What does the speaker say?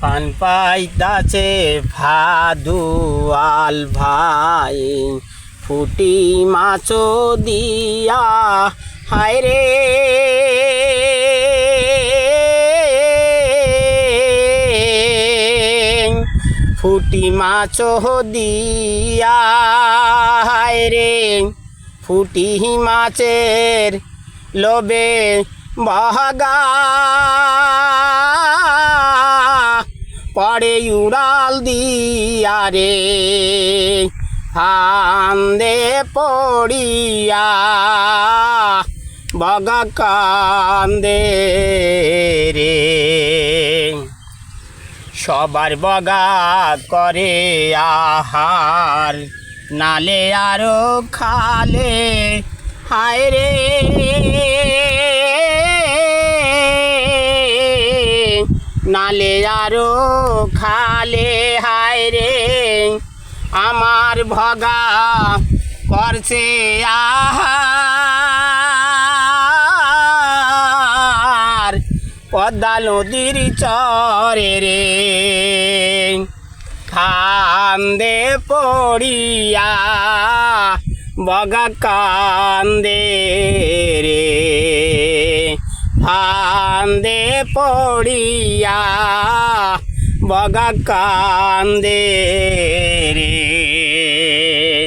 পান পাইতাছে ভাদুয়াল ভাই, ফুটি মাছ দিয়া হায় রে। ফুটি মাছ দিয়া হায় রে, ফুটি মাছের লোবে বাগা পড়ে উড়াল দিয়া রে, ফান্দে পড়িয়া বগা কান্দে রে। সবার বগা করে আহার, নালে আরো খালে হায় রে। নালে আরো খালে হায় রে, আমার ভগা করছে আহার পদ্মা নদীর চরে রে। কান্দে পড়িয়া বগা কান্দে রে, ফান্দে পড়িয়া বগা কান্দে রে।